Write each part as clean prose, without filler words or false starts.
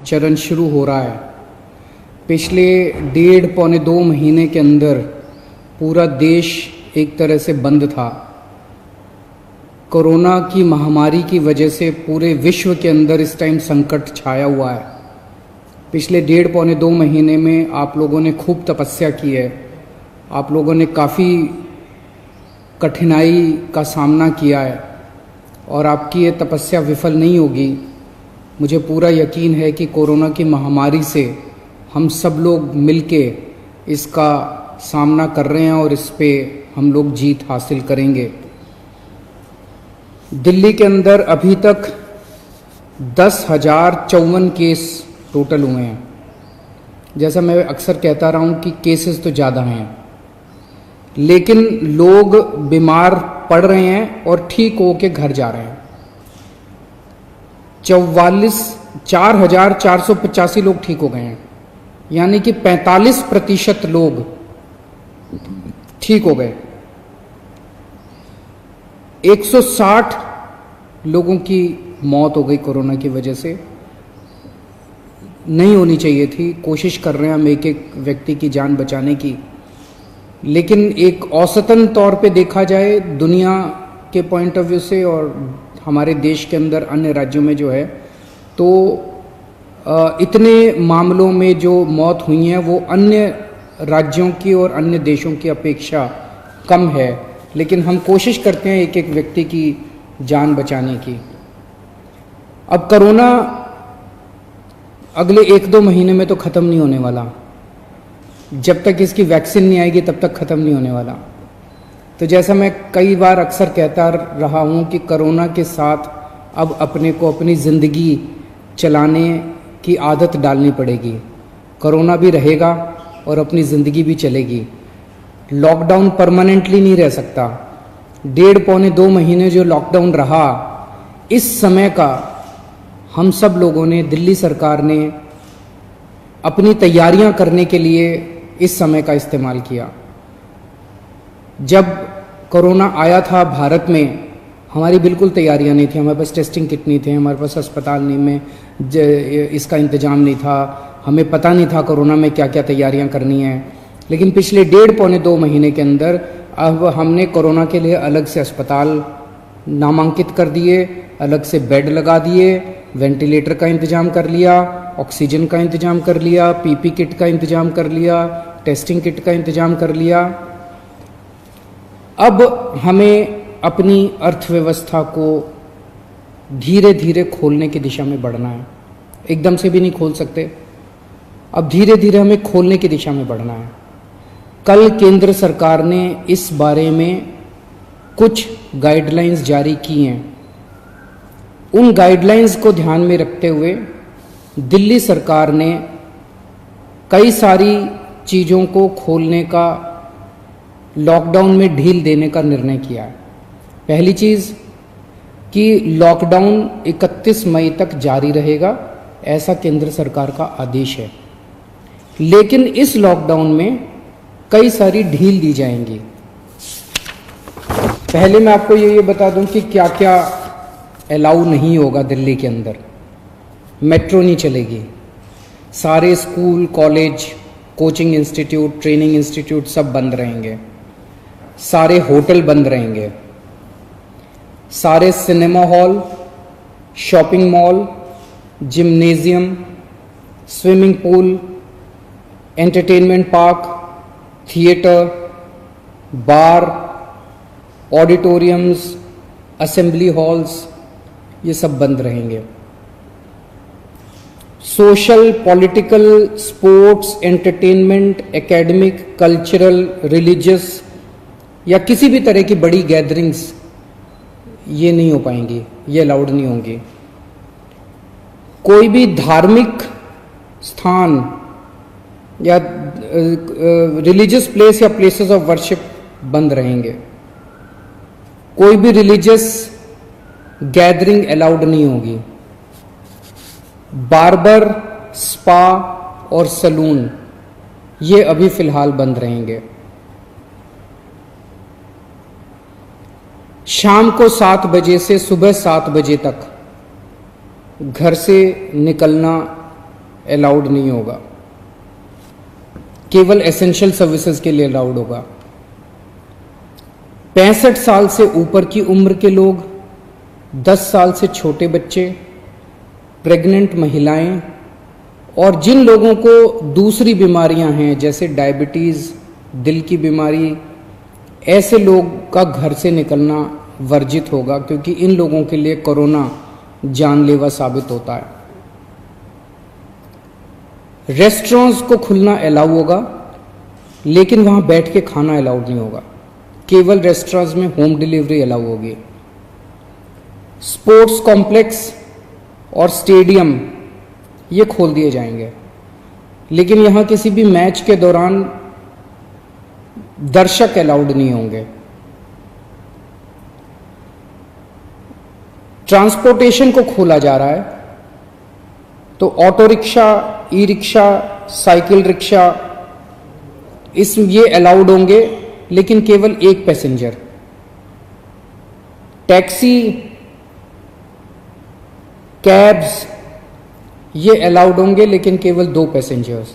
चरण शुरू हो रहा है। पिछले 1.5-पौने 2 महीने के अंदर पूरा देश एक तरह से बंद था। कोरोना की महामारी की वजह से पूरे विश्व के अंदर इस टाइम संकट छाया हुआ है। पिछले 1.5-पौने 2 महीने में आप लोगों ने खूब तपस्या की है, आप लोगों ने काफ़ी कठिनाई का सामना किया है और आपकी ये तपस्या विफल नहीं होगी। मुझे पूरा यकीन है कि कोरोना की महामारी से हम सब लोग मिलके इसका सामना कर रहे हैं और इस पे हम लोग जीत हासिल करेंगे। दिल्ली के अंदर अभी तक 10,054 केस टोटल हुए हैं। जैसा मैं अक्सर कहता रहा हूँ कि केसेस तो ज़्यादा हैं, लेकिन लोग बीमार पड़ रहे हैं और ठीक होके घर जा रहे हैं। 4,485 लोग ठीक हो गए हैं, यानी कि 45% लोग ठीक हो गए। 160 लोगों की मौत हो गई कोरोना की वजह से। नहीं होनी चाहिए थी, कोशिश कर रहे हैं हम एक एक व्यक्ति की जान बचाने की, लेकिन एक औसतन तौर पे देखा जाए दुनिया के पॉइंट ऑफ व्यू से और हमारे देश के अंदर अन्य राज्यों में जो है, तो इतने मामलों में जो मौत हुई हैं वो अन्य राज्यों की और अन्य देशों की अपेक्षा कम है, लेकिन हम कोशिश करते हैं एक एक व्यक्ति की जान बचाने की। अब कोरोना अगले 1-2 महीने में तो ख़त्म नहीं होने वाला। जब तक इसकी वैक्सीन नहीं आएगी तब तक ख़त्म नहीं होने वाला। तो जैसा मैं कई बार अक्सर कहता रहा हूँ कि कोरोना के साथ अब अपने को अपनी ज़िंदगी चलाने की आदत डालनी पड़ेगी। कोरोना भी रहेगा और अपनी ज़िंदगी भी चलेगी। लॉकडाउन परमानेंटली नहीं रह सकता। 1.5-पौने 2 महीने जो लॉकडाउन रहा, इस समय का हम सब लोगों ने, दिल्ली सरकार ने अपनी तैयारियां करने के लिए इस समय का इस्तेमाल किया। जब कोरोना आया था भारत में, हमारी बिल्कुल तैयारियां नहीं थी। हमारे पास टेस्टिंग किट नहीं थे, हमारे पास अस्पताल नहीं में इसका इंतज़ाम नहीं था, हमें पता नहीं था कोरोना में क्या क्या तैयारियां करनी है। लेकिन पिछले 1.5-पौने 2 महीने के अंदर अब हमने कोरोना के लिए अलग से अस्पताल नामांकित कर दिए, अलग से बेड लगा दिए, वेंटिलेटर का इंतज़ाम कर लिया, ऑक्सीजन का इंतज़ाम कर लिया, पीपी किट का इंतज़ाम कर लिया, टेस्टिंग किट का इंतज़ाम कर लिया। अब हमें अपनी अर्थव्यवस्था को धीरे धीरे खोलने की दिशा में बढ़ना है। एकदम से भी नहीं खोल सकते, अब धीरे धीरे हमें खोलने की दिशा में बढ़ना है। कल केंद्र सरकार ने इस बारे में कुछ गाइडलाइंस जारी की हैं। उन गाइडलाइंस को ध्यान में रखते हुए दिल्ली सरकार ने कई सारी चीज़ों को खोलने का, लॉकडाउन में ढील देने का निर्णय किया है। पहली चीज़ कि लॉकडाउन 31 मई तक जारी रहेगा, ऐसा केंद्र सरकार का आदेश है। लेकिन इस लॉकडाउन में कई सारी ढील दी जाएंगी। पहले मैं आपको ये बता दूं कि क्या क्या अलाउ नहीं होगा दिल्ली के अंदर। मेट्रो नहीं चलेगी, सारे school, college, coaching institute, training institute सब बंद रहेंगे, सारे होटल बंद रहेंगे, सारे cinema hall, shopping mall, gymnasium, swimming pool, entertainment park, theatre, bar, auditoriums, assembly halls, ये सब बंद रहेंगे। Social, political, sports, entertainment, academic, cultural, religious या किसी भी तरह की बड़ी गैदरिंग्स ये नहीं हो पाएंगी, ये अलाउड नहीं होंगी। कोई भी धार्मिक स्थान या रिलीजियस प्लेस या प्लेसेस ऑफ वर्शिप बंद रहेंगे। कोई भी रिलीजियस गैदरिंग अलाउड नहीं होगी। बार्बर, स्पा और सलून ये अभी फिलहाल बंद रहेंगे। शाम को 7 बजे से सुबह 7 बजे तक घर से निकलना अलाउड नहीं होगा, केवल एसेंशियल सर्विसेज के लिए अलाउड होगा। 65 साल से ऊपर की उम्र के लोग, 10 साल से छोटे बच्चे, प्रेग्नेंट महिलाएं और जिन लोगों को दूसरी बीमारियां हैं जैसे डायबिटीज, दिल की बीमारी, ऐसे लोग का घर से निकलना वर्जित होगा, क्योंकि इन लोगों के लिए कोरोना जानलेवा साबित होता है। रेस्टोरेंट्स को खुलना अलाउ होगा, लेकिन वहां बैठ के खाना अलाउड नहीं होगा, केवल रेस्टोरेंट्स में होम डिलीवरी अलाउ होगी। स्पोर्ट्स कॉम्प्लेक्स और स्टेडियम ये खोल दिए जाएंगे, लेकिन यहां किसी भी मैच के दौरान दर्शक अलाउड नहीं होंगे। ट्रांसपोर्टेशन को खोला जा रहा है, तो auto rickshaw, e rickshaw, cycle rickshaw ये अलाउड होंगे, लेकिन केवल एक पैसेंजर। टैक्सी, कैब्स ये अलाउड होंगे, लेकिन केवल 2 पैसेंजर्स।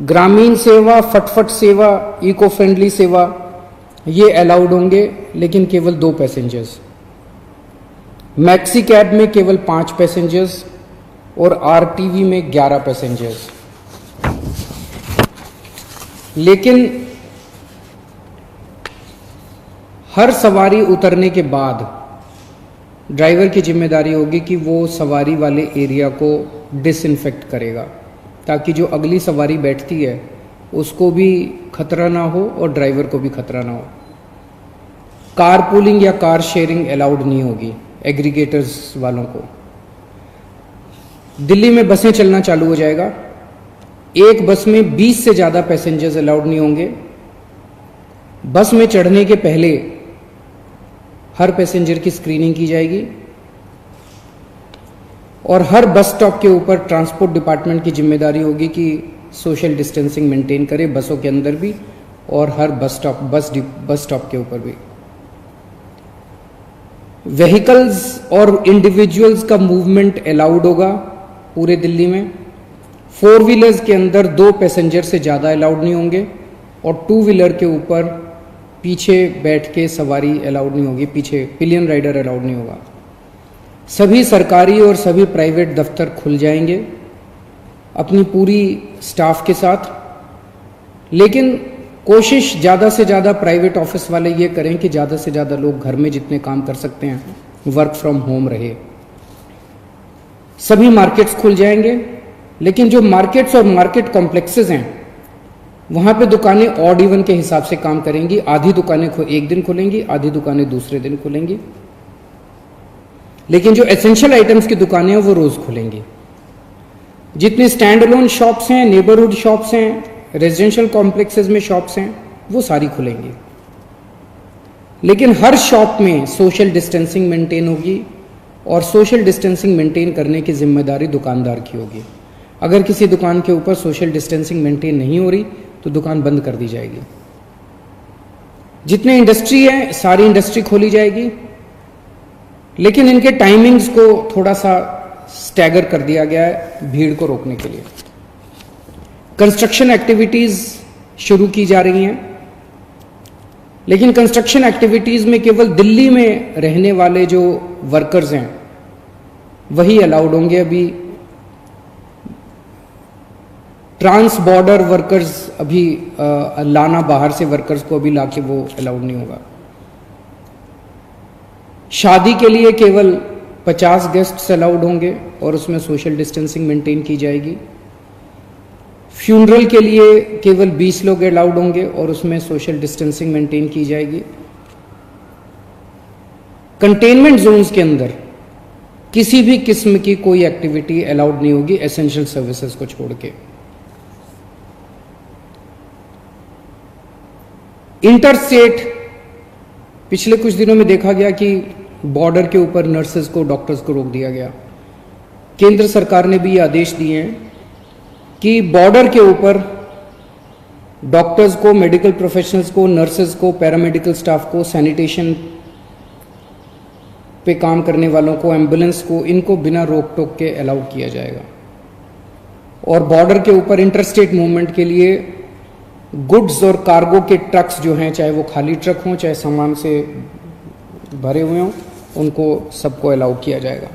ग्रामीण सेवा, फटफट सेवा, इको फ्रेंडली सेवा ये अलाउड होंगे, लेकिन केवल 2 पैसेंजर्स। मैक्सी कैब में केवल 5 पैसेंजर्स और आरटीवी में 11 पैसेंजर्स। लेकिन हर सवारी उतरने के बाद ड्राइवर की जिम्मेदारी होगी कि वो सवारी वाले एरिया को डिसइंफेक्ट करेगा, ताकि जो अगली सवारी बैठती है उसको भी खतरा ना हो और ड्राइवर को भी खतरा ना हो। कार पूलिंग या कार शेयरिंग अलाउड नहीं होगी एग्रीगेटर्स वालों को। दिल्ली में बसें चलना चालू हो जाएगा, एक बस में 20 से ज्यादा पैसेंजर्स अलाउड नहीं होंगे। बस में चढ़ने के पहले हर पैसेंजर की स्क्रीनिंग की जाएगी और हर बस स्टॉप के ऊपर ट्रांसपोर्ट डिपार्टमेंट की जिम्मेदारी होगी कि सोशल डिस्टेंसिंग मेंटेन करे, बसों के अंदर भी और हर बस स्टॉप के ऊपर भी। व्हीकल्स और इंडिविजुअल्स का मूवमेंट अलाउड होगा पूरे दिल्ली में। 4 व्हीलर्स के अंदर 2 पैसेंजर से ज़्यादा अलाउड नहीं होंगे और 2 व्हीलर के ऊपर पीछे बैठ के सवारी अलाउड नहीं होगी, पीछे पिलियन राइडर अलाउड नहीं होगा। सभी सरकारी और सभी प्राइवेट दफ्तर खुल जाएंगे अपनी पूरी स्टाफ के साथ, लेकिन कोशिश ज़्यादा से ज़्यादा प्राइवेट ऑफिस वाले ये करें कि ज़्यादा से ज़्यादा लोग घर में जितने काम कर सकते हैं वर्क फ्रॉम होम रहे। सभी मार्केट्स खुल जाएंगे, लेकिन जो मार्केट्स और मार्केट कॉम्प्लेक्सेस हैं वहां पे दुकानें ऑड इवन के हिसाब से काम करेंगी। आधी दुकानें एक दिन खुलेंगी, आधी दुकानें दूसरे दिन खुलेंगी, लेकिन जो एसेंशियल आइटम्स की दुकानें हैं वो रोज खुलेंगी। जितने स्टैंड अलोन शॉप्स हैं, नेबरहुड शॉप्स हैं, रेजिडेंशियल कॉम्प्लेक्सेस में शॉप्स हैं, वो सारी खुलेंगी, लेकिन हर शॉप में सोशल डिस्टेंसिंग मेंटेन होगी और सोशल डिस्टेंसिंग मेंटेन करने की जिम्मेदारी दुकानदार की होगी। अगर किसी दुकान के ऊपर सोशल डिस्टेंसिंग मेंटेन नहीं हो रही तो दुकान बंद कर दी जाएगी। जितने इंडस्ट्री है सारी इंडस्ट्री खोली जाएगी, लेकिन इनके टाइमिंग्स को थोड़ा सा स्टैगर कर दिया गया है भीड़ को रोकने के लिए। कंस्ट्रक्शन एक्टिविटीज शुरू की जा रही हैं, लेकिन कंस्ट्रक्शन एक्टिविटीज में केवल दिल्ली में रहने वाले जो वर्कर्स हैं वही अलाउड होंगे। अभी ट्रांस बॉर्डर वर्कर्स अभी लाना, बाहर से वर्कर्स को अभी लाके वो अलाउड नहीं होगा। शादी के लिए केवल 50 गेस्ट्स अलाउड होंगे और उसमें सोशल डिस्टेंसिंग मेंटेन की जाएगी। फ्यूनरल के लिए केवल 20 लोग अलाउड होंगे और उसमें सोशल डिस्टेंसिंग मेंटेन की जाएगी। कंटेनमेंट जोन्स के अंदर किसी भी किस्म की कोई एक्टिविटी अलाउड नहीं होगी एसेंशियल सर्विसेज को छोड़ के। इंटरस्टेट पिछले कुछ दिनों में देखा गया कि बॉर्डर के ऊपर नर्सेज को, डॉक्टर्स को रोक दिया गया। केंद्र सरकार ने भी ये आदेश दिए हैं कि बॉर्डर के ऊपर डॉक्टर्स को, मेडिकल प्रोफेशनल्स को, नर्सेज को, पैरामेडिकल स्टाफ को, सैनिटेशन पे काम करने वालों को, एम्बुलेंस को, इनको बिना रोक टोक के अलाउ किया जाएगा। और बॉर्डर के ऊपर इंटरस्टेट मूवमेंट के लिए गुड्स और कार्गो के ट्रक्स जो हैं, चाहे वो खाली ट्रक हों चाहे सामान से भरे हुए हों, उनको सबको अलाउ किया जाएगा।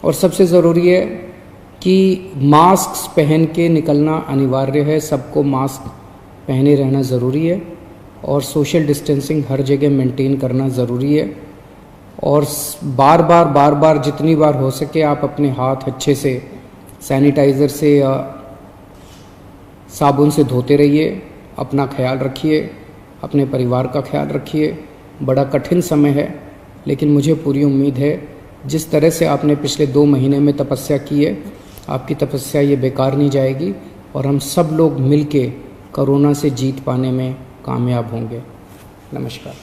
और सबसे ज़रूरी है कि मास्क पहन के निकलना अनिवार्य है, सबको मास्क पहने रहना ज़रूरी है और सोशल डिस्टेंसिंग हर जगह मेंटेन करना ज़रूरी है। और बार बार जितनी बार हो सके आप अपने हाथ अच्छे से सैनिटाइज़र से या साबुन से धोते रहिए। अपना ख्याल रखिए, अपने परिवार का ख्याल रखिए। बड़ा कठिन समय है, लेकिन मुझे पूरी उम्मीद है जिस तरह से आपने पिछले 2 महीने में तपस्या की है, आपकी तपस्या ये बेकार नहीं जाएगी और हम सब लोग मिलके कोरोना से जीत पाने में कामयाब होंगे। नमस्कार।